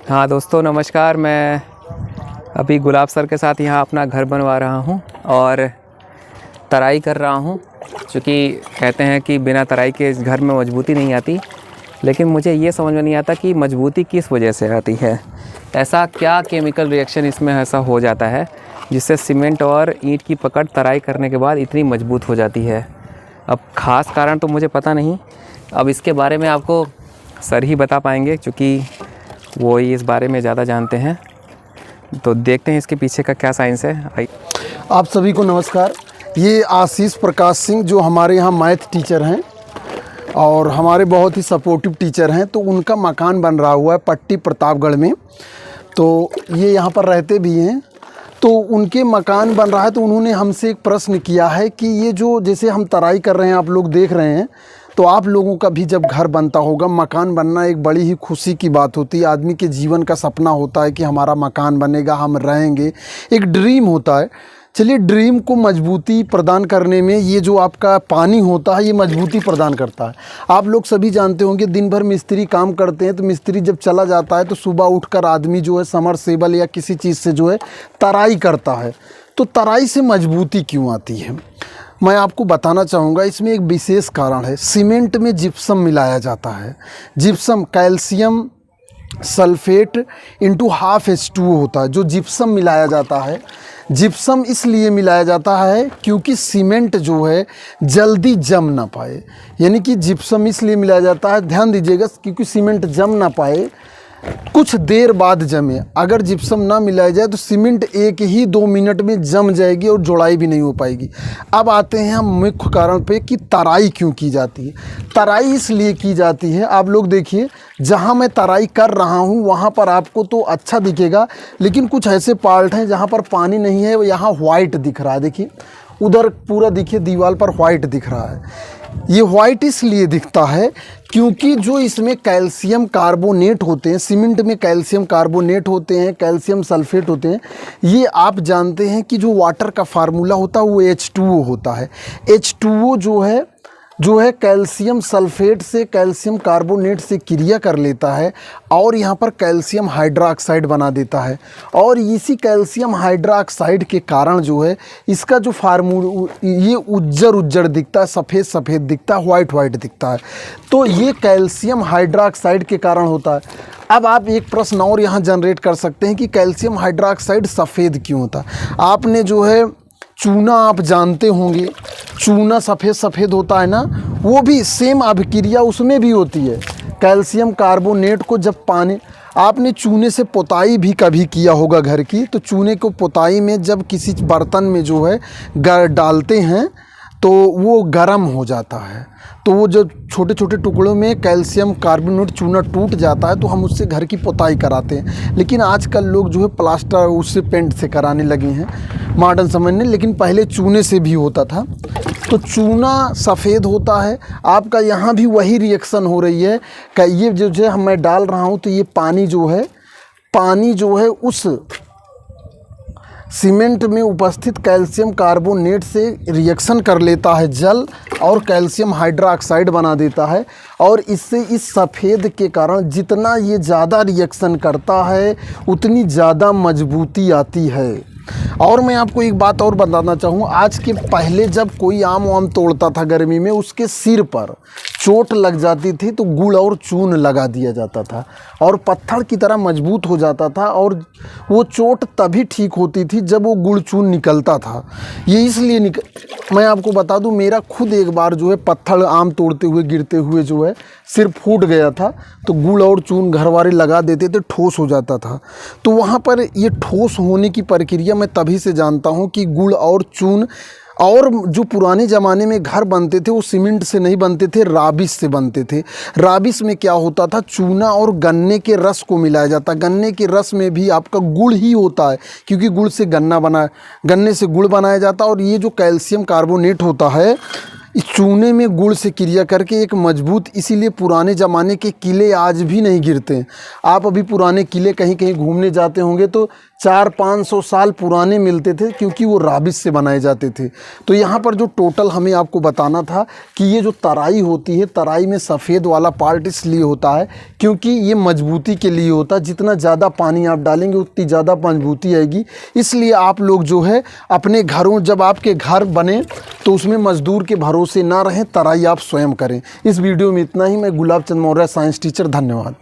हाँ दोस्तों नमस्कार। मैं अभी गुलाब सर के साथ यहाँ अपना घर बनवा रहा हूँ और तराई कर रहा हूँ। क्योंकि कहते हैं कि बिना तराई के इस घर में मजबूती नहीं आती, लेकिन मुझे ये समझ में नहीं आता कि मजबूती किस वजह से आती है। ऐसा क्या केमिकल रिएक्शन इसमें ऐसा हो जाता है जिससे सीमेंट और ईंट की पकड़ तराई करने के बाद इतनी मजबूत हो जाती है। अब ख़ास कारण तो मुझे पता नहीं, अब इसके बारे में आपको सर ही बता पाएंगे क्योंकि वो ही इस बारे में ज़्यादा जानते हैं। तो देखते हैं इसके पीछे का क्या साइंस है। आप सभी को नमस्कार। ये आशीष प्रकाश सिंह जो हमारे यहाँ मैथ टीचर हैं और हमारे बहुत ही सपोर्टिव टीचर हैं, तो उनका मकान बन रहा हुआ है पट्टी प्रतापगढ़ में। तो ये यहाँ पर रहते भी हैं, तो उनके मकान बन रहा है। तो उन्होंने हमसे एक प्रश्न किया है कि ये जो जैसे हम तराई कर रहे हैं, आप लोग देख रहे हैं, तो आप लोगों का भी जब घर बनता होगा, मकान बनना एक बड़ी ही खुशी की बात होती है। आदमी के जीवन का सपना होता है कि हमारा मकान बनेगा, हम रहेंगे, एक ड्रीम होता है। चलिए, ड्रीम को मजबूती प्रदान करने में ये जो आपका पानी होता है, ये मजबूती प्रदान करता है। आप लोग सभी जानते होंगे, दिन भर मिस्त्री काम करते हैं, तो मिस्त्री जब चला जाता है तो सुबह उठकर आदमी जो है समरसेबल या किसी चीज़ से जो है तराई करता है। तो तराई से मजबूती क्यों आती है, मैं आपको बताना चाहूँगा। इसमें एक विशेष कारण है। सीमेंट में जिप्सम मिलाया जाता है। Gypsum calcium sulphate into half H2O होता है। जो जिप्सम मिलाया जाता है, जिप्सम इसलिए मिलाया जाता है क्योंकि सीमेंट जो है जल्दी जम ना पाए। यानी कि जिप्सम इसलिए मिलाया जाता है, ध्यान दीजिएगा, क्योंकि सीमेंट जम ना पाए, कुछ देर बाद जमे। अगर जिप्सम ना मिलाया जाए तो सीमेंट 1 ही 2 मिनट में जम जाएगी और जोड़ाई भी नहीं हो पाएगी। अब आते हैं हम मुख्य कारण पे कि तराई क्यों की जाती है। तराई इसलिए की जाती है, आप लोग देखिए, जहाँ मैं तराई कर रहा हूँ वहाँ पर आपको तो अच्छा दिखेगा, लेकिन कुछ ऐसे पार्ट हैं जहाँ पर पानी नहीं है। यहाँ वाइट दिख रहा है, देखिए उधर पूरा देखिए दीवार पर वाइट दिख रहा है। ये वाइट इसलिए दिखता है क्योंकि जो इसमें कैल्शियम कार्बोनेट होते हैं, सीमेंट में कैल्शियम कार्बोनेट होते हैं, कैल्शियम सल्फेट होते हैं। ये आप जानते हैं कि जो वाटर का फार्मूला होता है वो H2O होता है। H2O जो है कैल्शियम सल्फेट से कैल्शियम कार्बोनेट से क्रिया कर लेता है और यहाँ पर कैल्शियम हाइड्रोक्साइड बना देता है। और इसी कैल्शियम हाइड्रोक्साइड के कारण जो है इसका जो फार्मूला ये उज्जर दिखता है, सफ़ेद दिखता है, वाइट दिखता है। तो ये कैल्शियम हाइड्रोक्साइड के कारण होता है। अब आप एक प्रश्न और यहाँ जनरेट कर सकते हैं कि कैल्शियम हाइड्रोक्साइड सफ़ेद क्यों होता है। आपने जो है चूना आप जानते होंगे, चूना सफ़ेद होता है ना, वो भी सेम अभिक्रिया उसमें भी होती है। कैल्शियम कार्बोनेट को जब पानी, आपने चूने से पोताई भी कभी किया होगा घर की, तो चूने को पोताई में जब किसी बर्तन में जो है डालते हैं तो वो गर्म हो जाता है, तो वो जो छोटे छोटे टुकड़ों में कैल्शियम कार्बोनेट चूना टूट जाता है, तो हम उससे घर की पोताई कराते हैं। लेकिन आजकल लोग जो है प्लास्टर उससे पेंट से कराने लगे हैं मॉडर्न समझने, लेकिन पहले चूने से भी होता था। तो चूना सफ़ेद होता है। आपका यहाँ भी वही रिएक्शन हो रही है कि ये जो है मैं डाल रहा हूँ, तो ये पानी जो है उस सीमेंट में उपस्थित कैल्शियम कार्बोनेट से रिएक्शन कर लेता है जल, और कैल्शियम हाइड्रोक्साइड बना देता है। और इससे इस सफ़ेद के कारण जितना ये ज़्यादा रिएक्शन करता है उतनी ज़्यादा मजबूती आती है। और मैं आपको एक बात और बताना चाहूँ, आज के पहले जब कोई आम वाम तोड़ता था गर्मी में, उसके सिर पर चोट लग जाती थी तो गुड़ और चून लगा दिया जाता था और पत्थर की तरह मजबूत हो जाता था। और वो चोट तभी ठीक होती थी जब वो गुड़ चून निकलता था। ये इसलिए मैं आपको बता दूं, मेरा खुद एक बार जो है पत्थर आम तोड़ते हुए गिरते हुए जो है सिर फूट गया था, तो गुड़ और चून घर वाले लगा देते थे, ठोस हो जाता था। तो वहाँ पर ये ठोस होने की प्रक्रिया मैं तभी से जानता हूँ कि गुड़ और चून, और जो पुराने ज़माने में घर बनते थे वो सीमेंट से नहीं बनते थे, राबिस से बनते थे। राबिस में क्या होता था, चूना और गन्ने के रस को मिलाया जाता। गन्ने के रस में भी आपका गुड़ ही होता है, क्योंकि गुड़ से गन्ने से गुड़ बनाया जाता है। और ये जो कैल्शियम कार्बोनेट होता है इस चूने में गुड़ से क्रिया करके एक मजबूत, इसीलिए पुराने ज़माने के किले आज भी नहीं गिरते हैं। आप अभी पुराने किले कहीं कहीं घूमने जाते होंगे तो 400-500 साल पुराने मिलते थे, क्योंकि वो राबिस से बनाए जाते थे। तो यहाँ पर जो टोटल हमें आपको बताना था कि ये जो तराई होती है, तराई में सफ़ेद वाला पार्ट इसलिए होता है क्योंकि ये मजबूती के लिए होता है। जितना ज़्यादा पानी आप डालेंगे उतनी ज़्यादा मजबूती आएगी। इसलिए आप लोग जो है अपने घरों, जब आपके घर बने तो उसमें मजदूर के भरोसे ना रहें, तराई आप स्वयं करें। इस वीडियो में इतना ही। मैं गुलाब चंद मौर्य, साइंस टीचर। धन्यवाद।